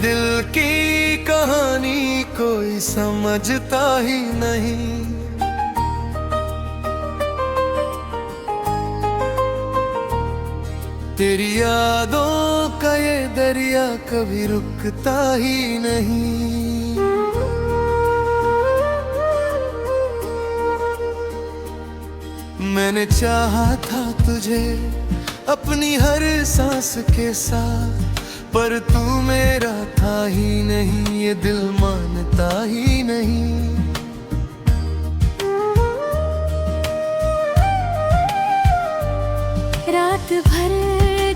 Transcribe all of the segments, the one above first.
दिल की कहानी कोई समझता ही नहीं। तेरी यादों का ये दरिया कभी रुकता ही नहीं। मैंने चाहा था तुझे अपनी हर सांस के साथ, पर तू मेरा था ही नहीं, ये दिल मानता ही नहीं। रात भर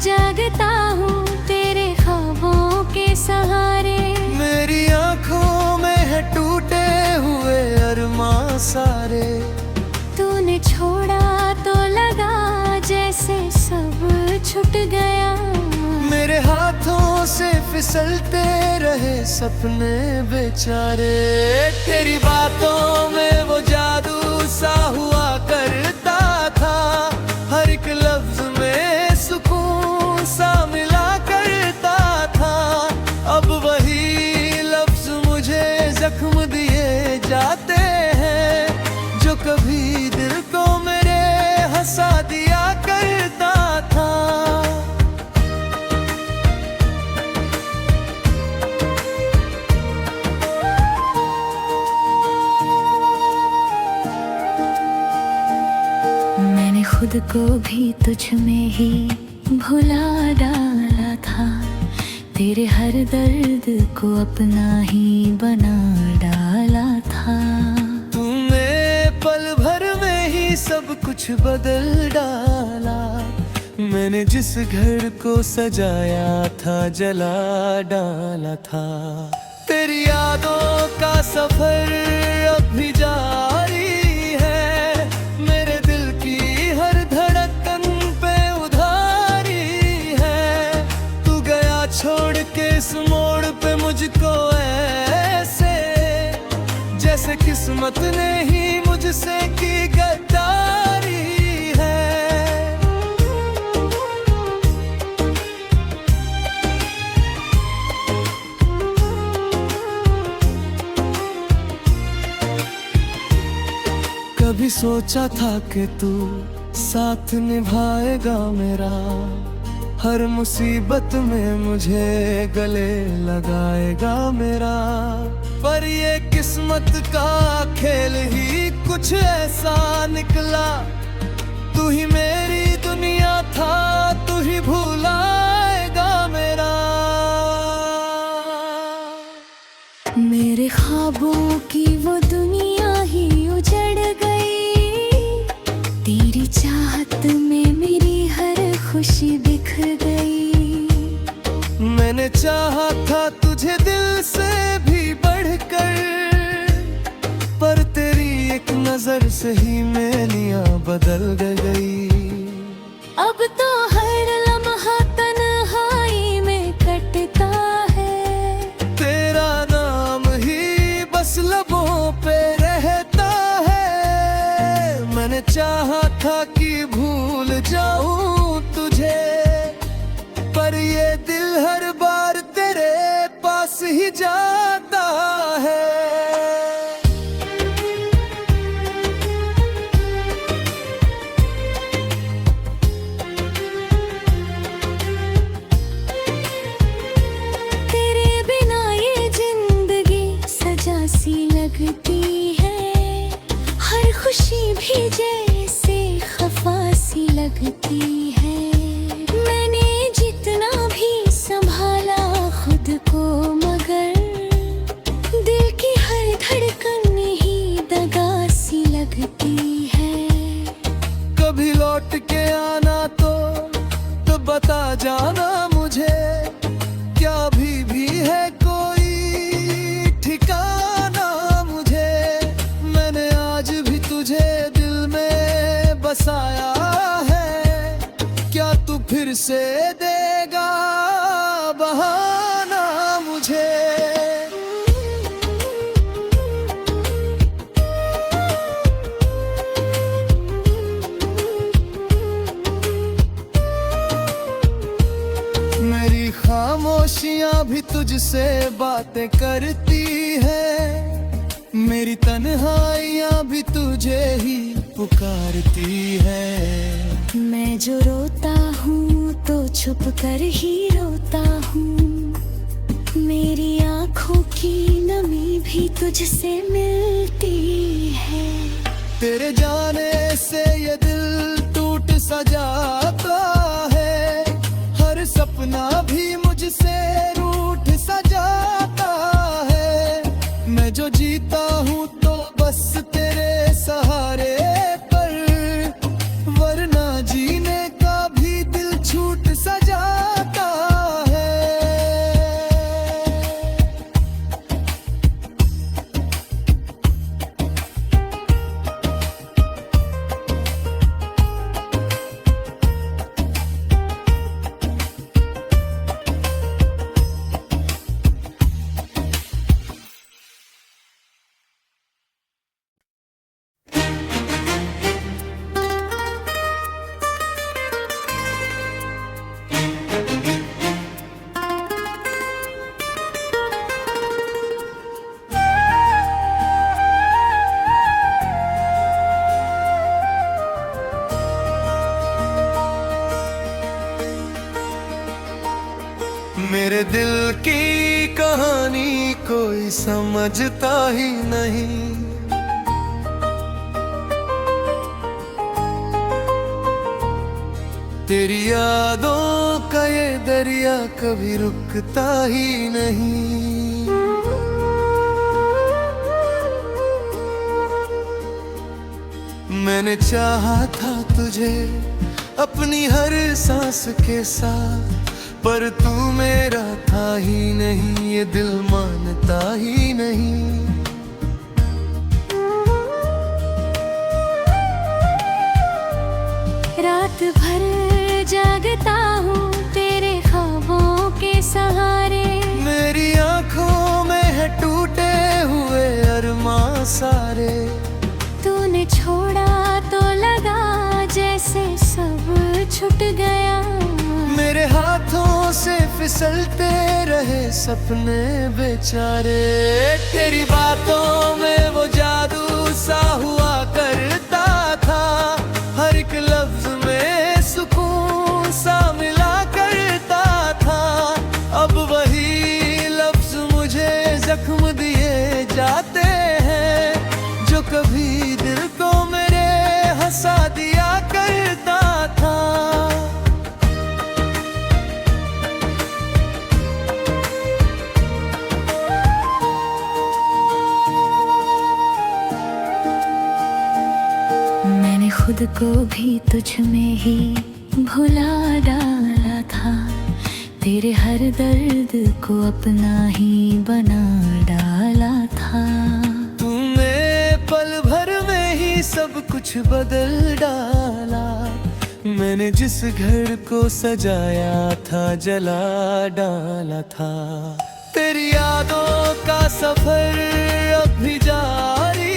जागता हूँ तेरे ख्वाबों के सहारे, मेरी आंखों में है टूटे हुए अरमां सारे। तूने छोड़ा तो लगा जैसे सब छूट गया, मेरे हाथों से फिसलते रहे सपने बेचारे। तेरी बातों में वो जादू सा हुआ करता था, हर एक लफ्ज में सुकून सा मिला करता था। अब वही लफ्ज मुझे जख्म दिए जाते हैं, जो कभी दिल को मेरे हंसा दिया करता था। मैंने खुद को भी तुझ में ही भुला डाला था, तेरे हर दर्द को अपना ही बना डाला था। तूने पल भर में ही सब कुछ बदल डाला, मैंने जिस घर को सजाया था जला डाला था। तेरी यादों का सफर अब भी जारी है, मेरे दिल की हर धड़कन पे उधारी है। तू गया छोड़ के इस मोड़ पे मुझको ऐसे, जैसे किस्मत ने ही मुझसे की गद्दारी है। कभी सोचा था कि तू साथ निभाएगा मेरा, हर मुसीबत में मुझे गले लगाएगा मेरा। पर ये किस्मत का खेल ही कुछ ऐसा निकला, तू ही मेरी दुनिया था, तू ही भुलाएगा मेरा। मेरे ख्वाबों की वो दुनिया ही उजड़ गई, तेरी चाहत में मेरी हर खुशी बिखर गई। मैंने चाहा था तुझे दिल से भी बढ़कर, पर तेरी एक नजर से ही मेलियां बदल गई। अब तो हर लम्हा तन्हाई में कटता है, तेरा नाम ही बस लबों पे रहता है। मैंने चाहा था कि भूल जाऊं तुझे, पर ये दिल हर बार तेरे पास ही जाता है। तेरे बिना ये जिंदगी सजा सी लगती है, हर खुशी भी जैसे खफा सी लगती है। मैंने जितना भी संभाला खुद को, मगर दिल की हर धड़कन ही दगा सी लगती है। कभी लौट के आना तो बता जाना मुझे, क्या भी है कोई ठिकाना मुझे। मैंने आज भी तुझे दिल में बसाया है, क्या तू फिर से देगा बहाना मुझे। मेरी खामोशियां भी तुझसे बातें करती है, मेरी तन्हाइयाँ भी तुझे ही पुकारती है। मैं जो रोता हूँ तो छुप कर ही रोता हूँ, मेरी आँखों की नमी भी तुझसे मिलती है। तेरे जाने से ये दिल टूट सा जाता है, हर सपना भी मुझसे रूठ सा जाता है। मैं जो जीता हूँ तो बस तेरे सहारे पर, वरना जीने का भी दिल छूट सा जाता है। मेरे दिल की कहानी कोई समझता ही नहीं, तेरी यादों का ये दरिया कभी रुकता ही नहीं। मैंने चाहा था तुझे अपनी हर सांस के साथ, पर तू मेरा था ही नहीं, ये दिल मानता ही नहीं। रात भर जागता हूँ तेरे ख्वाबों के सहारे, मेरी आँखों में है टूटे हुए अरमां सारे। तूने छोड़ा तो लगा जैसे सब छूट गया, मेरे हाथों से फिसलते रहे सपने बेचारे। तेरी बातों में वो जादू सा हुआ करता था, हर एक लफ्ज में सुकून सा मिला करता था। अब वही लफ्ज मुझे जख्म दिए जाते हैं, जो कभी दिल को मेरे हंसा दिया करता था। खुद को भी तुझ में ही भुला डाला था, तेरे हर दर्द को अपना ही बना डाला था। तूने पल भर में ही सब कुछ बदल डाला, मैंने जिस घर को सजाया था जला डाला था। तेरी यादों का सफर अब भी जारी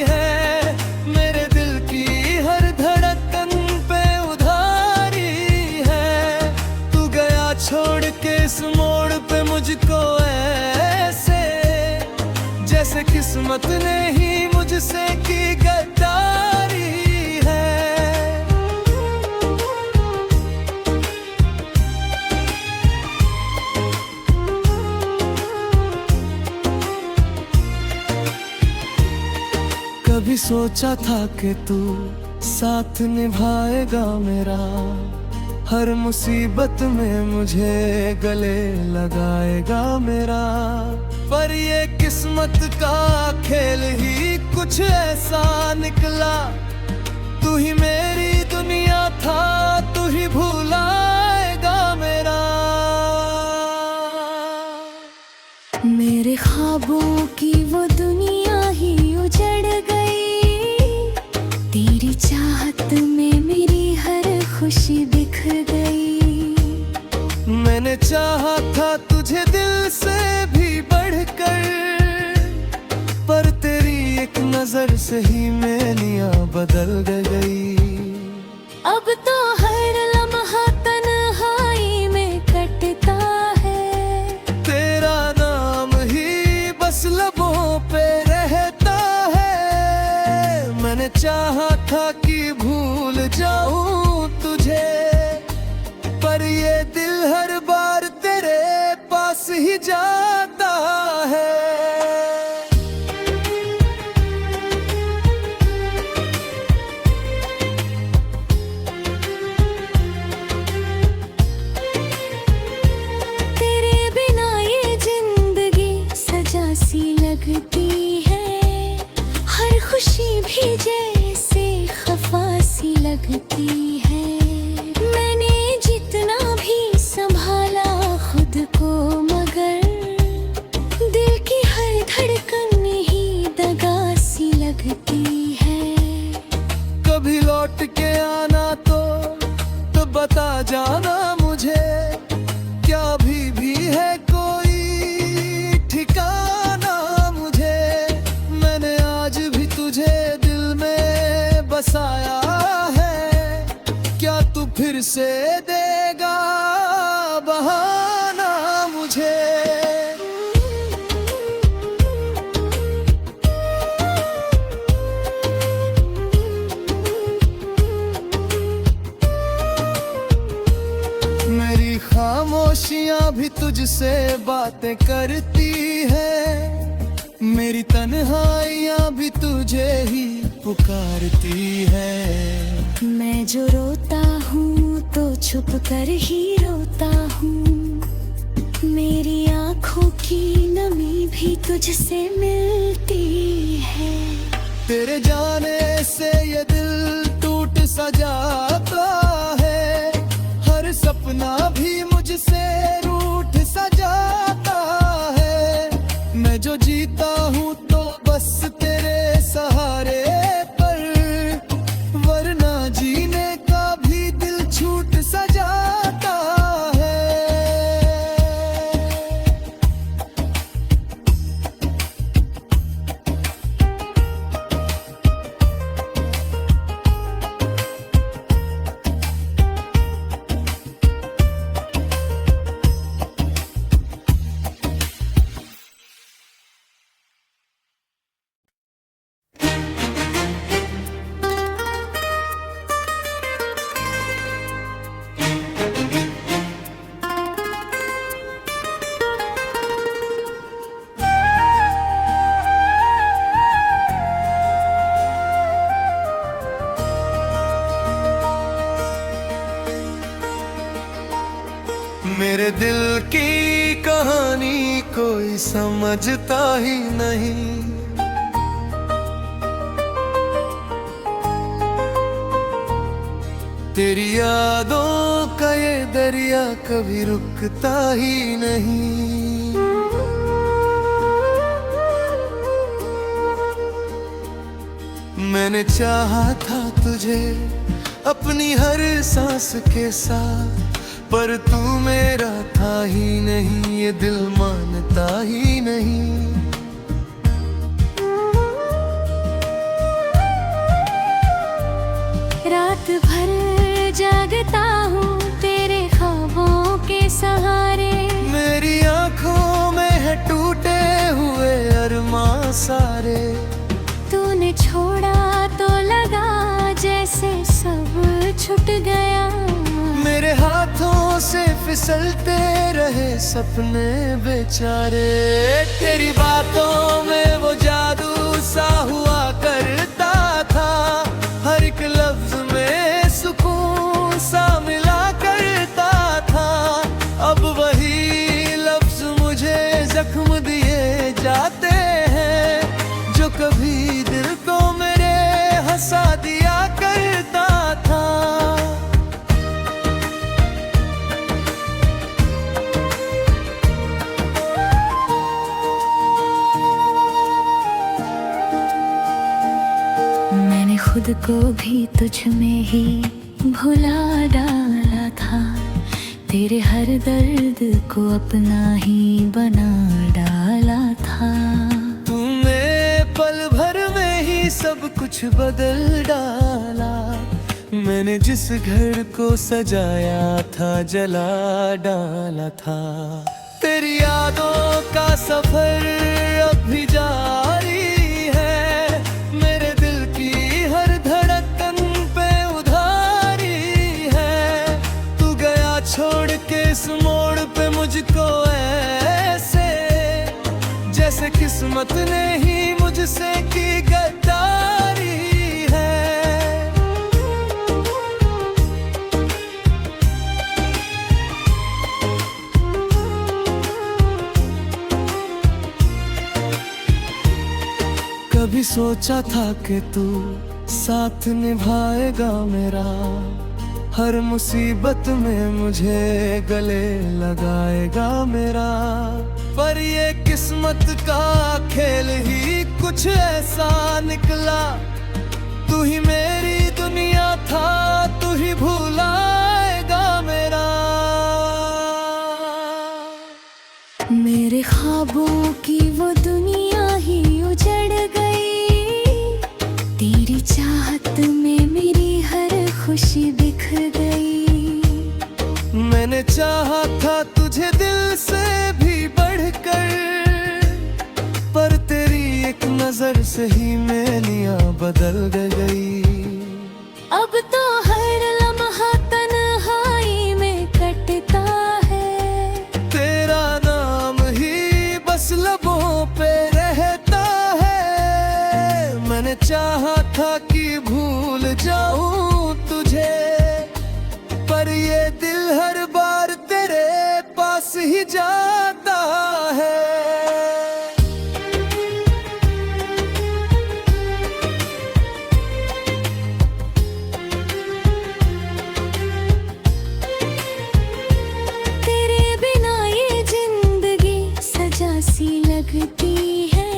है, मेरे दिल की हर धड़कन पे उधारी है। तू गया छोड़ के इस मोड़ पे मुझको ऐसे, जैसे किस्मत ने ही मुझसे की गद्दारी है। कभी सोचा था कि तू साथ निभाएगा मेरा, हर मुसीबत में मुझे गले लगाएगा मेरा। पर ये किस्मत का खेल ही कुछ ऐसा निकला, तू ही मेरी दुनिया था, तू ही भुलाएगा मेरा। मेरे ख्वाबों की वो दुनिया ही उजड़ गई, तेरी चाहत में मेरी हर खुशी बिखर गई। मैंने चाहा था तुझे दिल से भी बढ़कर, पर तेरी एक नजर से ही मैनिया बदल गई। अब तो हर लम्हा तन्हाई में कटता है, चाहा था कि भूल जाऊं तुझे, पर ये दिल हर बार तेरे पास ही जाता है। तेरे बिना ये जिंदगी सजा सी लगती है, हर खुशी भी जैसे खफा सी लगती है। मैंने जितना भी संभाला खुद को, मगर दिल की हर धड़कन ही दगा सी लगती है। कभी लौट के आना तो बता जाना मुझे, क्या अभी भी है कोई ठिकाना मुझे। मैंने आज भी तुझे दिल में बसाया है, क्या तू फिर से देगा बहाना मुझे। मेरी खामोशियां भी तुझसे बातें करती है, मेरी तन्हाइयां भी तुझे ही पुकारती है। मैं जो रोता हूँ तो छुप कर ही रोता हूँ, मेरी आँखों की नमी भी तुझसे मिलती है। तेरे जाने से ये दिल टूट सा जाता है, हर सपना भी मुझसे रूठ सा जाता है। मैं जो जीता हूँ तो बस तेरे सहारे पर, वरना जीने का भी दिल छूट सा जाता है। मेरे दिल की कहानी कोई समझता ही नहीं, तेरी यादों का ये दरिया कभी रुकता ही नहीं। मैंने चाहा था तुझे अपनी हर सांस के साथ, पर तू मेरा था ही नहीं, ये दिल मानता ही नहीं। रात भर जागता हूँ तेरे ख्वाबों के सहारे, मेरी आँखों में है टूटे हुए अरमां सारे। तूने छोड़ा तो लगा जैसे सब छूट गया, मेरे हाथों से फिसलते रहे सपने बेचारे। तेरी बातों में वो जादू सा हुआ करता था, हर एक लफ्ज में सुकून सा मिला करता था। अब वही लफ्ज मुझे जख्म दिए जाते हैं, जो कभी दिल को मेरे हंसा दिया करता था। मैंने खुद को भी तुझ में ही भुला डाला था, तेरे हर दर्द को अपना ही बना डाला था। तूने पल भर में ही सब कुछ बदल डाला, मैंने जिस घर को सजाया था जला डाला था। तेरी यादों का सफर अब भी जारी है, मेरे दिल की हर किस्मत ने ही मुझसे की गद्दारी है। कभी सोचा था कि तू साथ निभाएगा मेरा, हर मुसीबत में मुझे गले लगाएगा मेरा। पर ये किस्मत का खेल ही कुछ ऐसा निकला, तू ही मेरी दुनिया था, तू ही भुलाएगा मेरा। मेरे ख्वाबों की वो दुनिया ही उजड़ गई, तेरी चाहत में मेरी हर खुशी बिखर गई। मैंने चाहा था तुझे दिल से भी बढ़कर, पर तेरी एक नजर से ही मेलियां बदल गई। अब तो हर लम्हा तन्हाई में कटता है, तेरा नाम ही बस लबों पे रहता है। मैंने चाहा था कि भूल जाऊं तुझे, पर ये दिल हर बार तेरे पास ही जाता है। तेरे बिना ये जिंदगी सजा सी लगती है,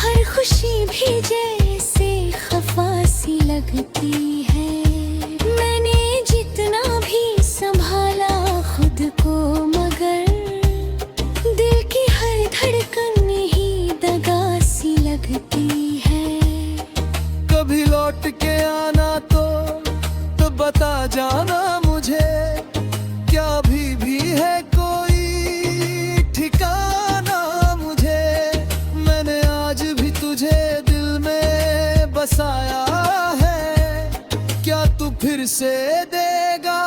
हर खुशी भी जैसे खफा सी लगती है। मैंने जितना भी संभाला खुद को, मगर दिल की हर धड़कन ही दगा सी लगती है। कभी लौट के आना तो बता जाना मुझे, क्या भी है कोई ठिकाना मुझे। मैंने आज भी तुझे दिल में बसाया है, क्या तू फिर से देगा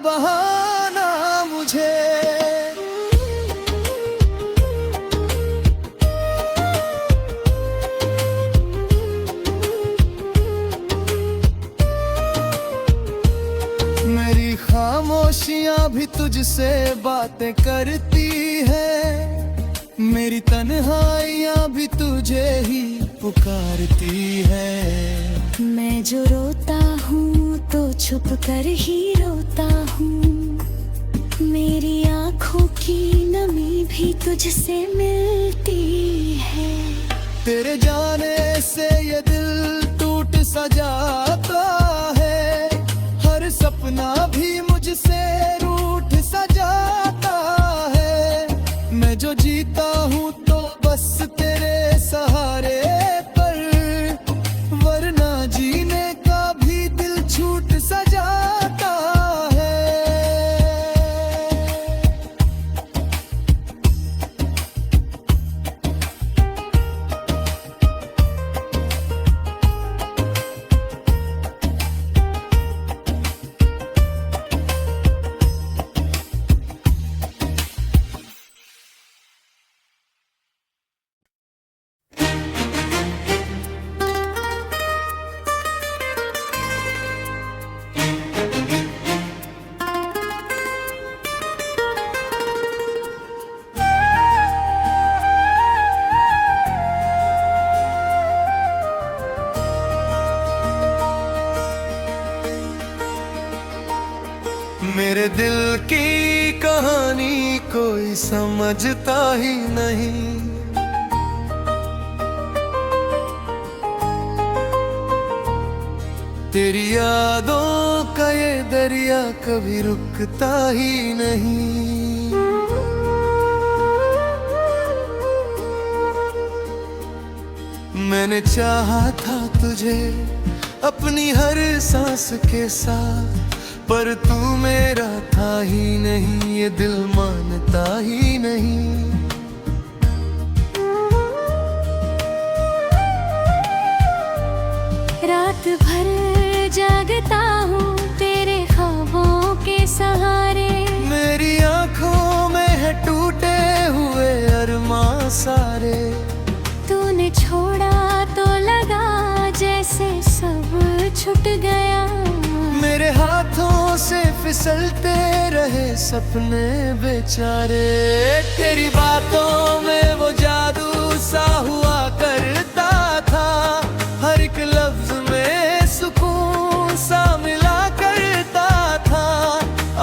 बहाना मुझे। मेरी खामोशियां भी तुझसे बातें करती है, मेरी तन्हाइयां भी तुझे ही पुकारती है। मैं जो रोता हूँ तो छुप कर ही रोता हूँ, मेरी आँखों की नमी भी तुझसे मिलती है। तेरे जाने से ये दिल टूट सा जाता है, हर सपना भी मुझसे रूठ सा जाता है। मैं जो जीता हूँ तो बस तेरे सहारे पर, वरना जीने का भी दिल छूट सा जाता है। मेरे दिल की कहानी कोई समझता ही नहीं, तेरी यादों का ये दरिया कभी रुकता ही नहीं। मैंने चाहा था तुझे अपनी हर सांस के साथ, पर तू मेरा था ही नहीं, ये दिल मानता ही नहीं। रात भर जागता हूँ तेरे ख्वाबों के सहारे, मेरी आंखों में है टूटे हुए अरमां सारे। तूने छोड़ा तो लगा जैसे सब छूट गया। मेरे हाथों से फिसलते रहे सपने बेचारे। तेरी बातों में वो जादू सा हुआ करता था, हर एक लफ्ज में सुकून सा मिला करता था।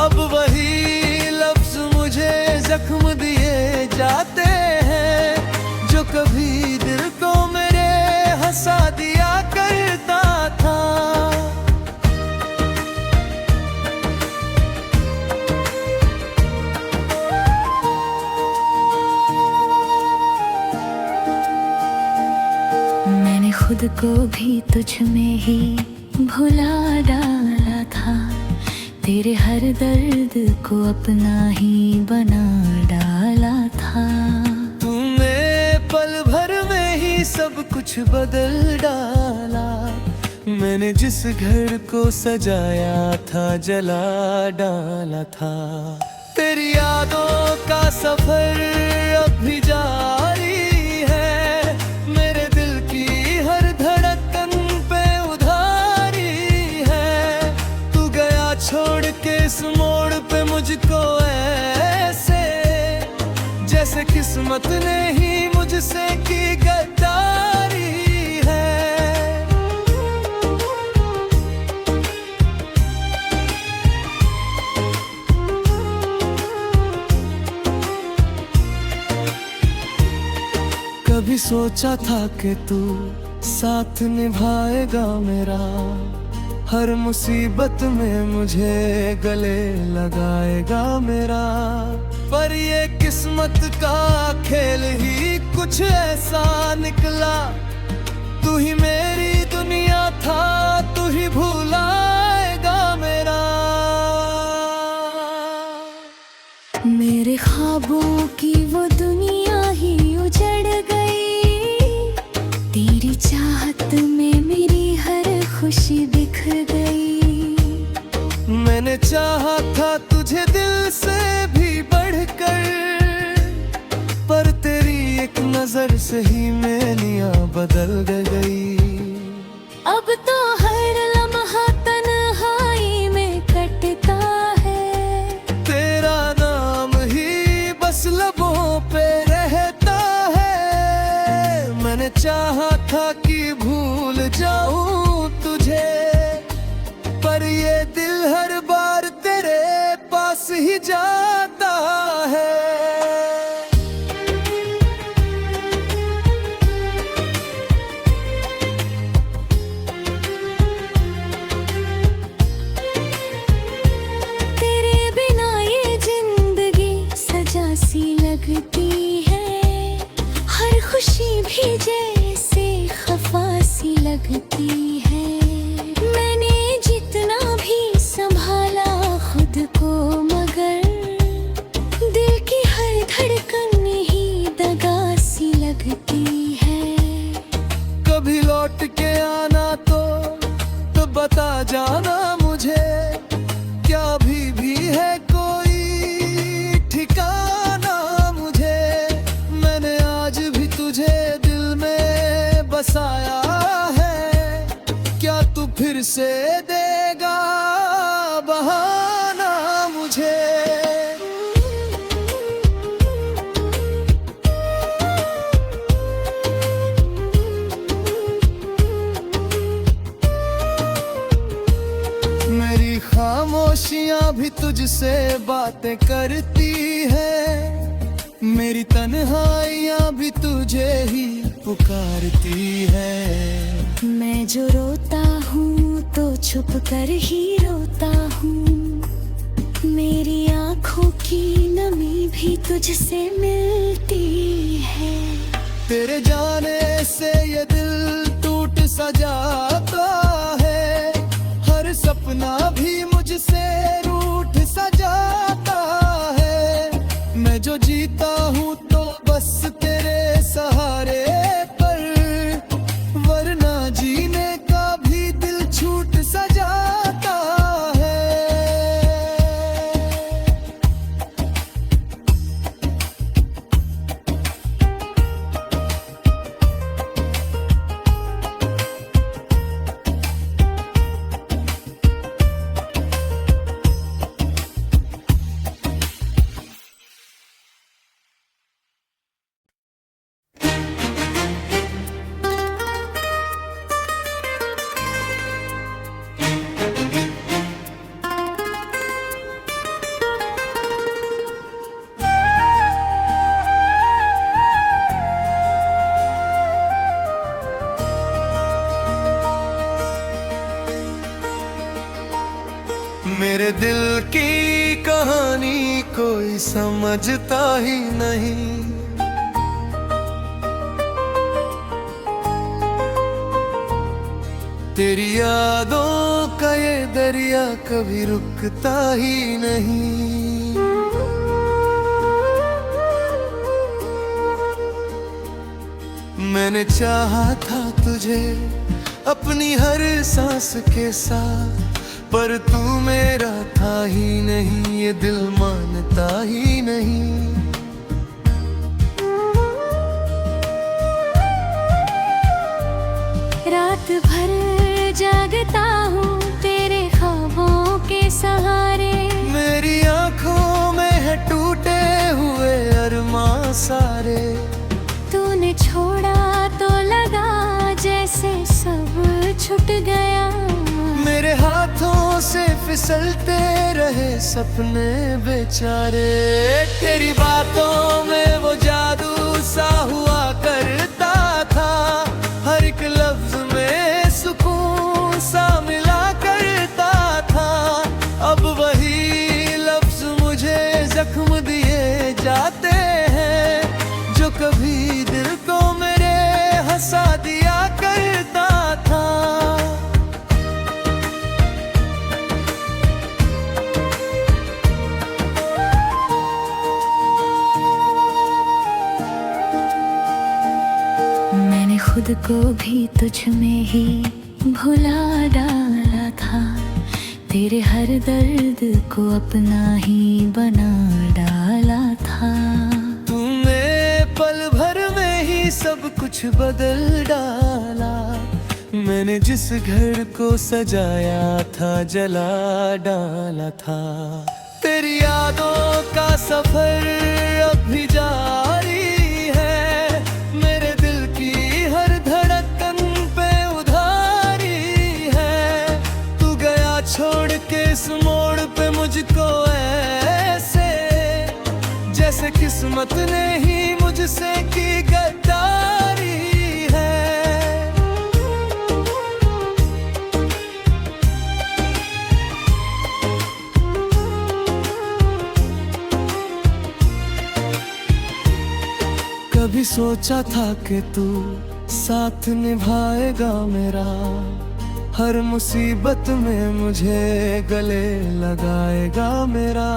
अब वही लफ्ज मुझे जख्म दिए जाते हैं, जो कभी दिल को मेरे हंसा दिया करता था। मैंने खुद को भी तुझ में ही भुला डाला था, तेरे हर दर्द को अपना ही बना डाला था। तूने पल भर में ही सब कुछ बदल डाला, मैंने जिस घर को सजाया था जला डाला था। तेरी यादों का सफर अब भी जारी है, मेरे दिल की हर धड़कन पे उधारी है। तू गया छोड़ के इस मोड़ पे मुझको ऐसे, जैसे किस्मत ने ही मुझसे की गद्दारी है। कभी सोचा था कि तू साथ निभाएगा मेरा, हर मुसीबत में मुझे गले लगाएगा मेरा। पर ये किस्मत का खेल ही कुछ ऐसा निकला, तू ही मेरी दुनिया था, तू ही भुलाएगा मेरा। मेरे ख्वाबों की वो दुनिया ही उजड़ गई, तेरी चाहत में मेरी हर खुशी बिखर गई। मैंने चाहा था तुझे दिल से भी बढ़कर, पर तेरी एक नजर से ही मेनिया बदल गई। अब तो हर लम्हा तन्हाई में कटता है, तेरा नाम ही बस लबों पे रहता है। मैंने चाहा था कि भूल जाऊं तुझे, पर ये दिल हर बार तेरे पास ही जाता है। तेरे बिना ये जिंदगी सजा सी लगती है, हर खुशी भी जैसे खफा सी लगती है। मैंने जितना भी संभाला खुद को, मगर दिल की हर धड़कन ही दगा सी लगती है। कभी लौट के आना तो बता जाना मुझे, क्या भी है कोई ठिकाना मुझे। मैंने आज भी तुझे दिल में बसाया है, क्या तू फिर से देगा बहाना मुझे। मेरी खामोशियां भी तुझसे बातें करती है, मेरी तन्हाइयां भी तुझे ही पुकारती है। मैं जो रोता हूँ तो छुप कर ही रोता हूँ, मेरी आँखों की नमी भी तुझसे मिलती है। तेरे जाने से ये दिल टूट सा जाता है, हर सपना भी मुझसे रूठ सा जाता है। मैं जो जीता हूँ तो बस तेरे सहारे पर, वरना जीने का भी दिल छूट सा जाता है। मेरे दिल की कहानी कोई समझता ही नहीं। तेरी यादों का ये दरिया कभी रुकता ही नहीं। मैंने चाहा था तुझे अपनी हर सांस के साथ, पर तू मेरा था ही नहीं, ये दिल मानता ही नहीं। रात भर जागता हूँ तेरे ख्वाबों के सहारे। मेरी आंखों में है टूटे हुए अरमां सारे। तूने छोड़ा तो लगा जैसे सब छूट गया। मेरे हाथों से फिसलते रहे सपने बेचारे। तेरी बातों में वो जादू सा हुआ करता था, हर एक लफ्ज में सुकून सा मिला करता था। अब वही लफ्ज मुझे जख्म दिए जाते हैं, जो कभी दिल को मेरे हंसा दिया करता था। मैंने खुद को भी तुझ में ही भुला डाला था, तेरे हर दर्द को अपना ही बना डाला था। तूने पल भर में ही सब कुछ बदल डाला। मैंने जिस घर को सजाया था जला डाला था। तेरी यादों का सफर अब भी जारी है, मेरे दिल की हर धड़कन पे उधारी है। तू गया छोड़ के इस मोड़ पे मुझको ऐसे, जैसे किस्मत ने ही मुझसे की गद्दारी है। कभी सोचा था कि तू साथ निभाएगा मेरा, हर मुसीबत में मुझे गले लगाएगा मेरा।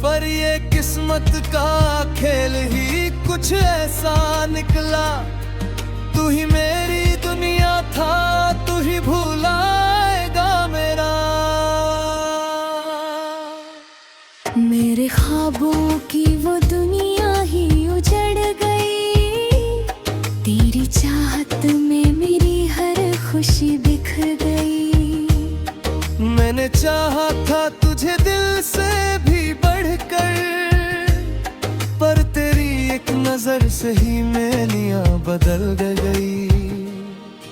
पर ये किस्मत का खेल ही कुछ ऐसा निकला, तू ही मेरी दुनिया था, तू ही भुलाएगा मेरा। मेरे ख्वाबों की वो दुनिया ही उजड़ गई, तेरी चाहत में मेरी हर खुशी बिखर गई। मैंने चाहा था तुझे दिल से भी बढ़कर, पर तेरी एक नजर से ही मेरी बदल गई।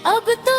अब तो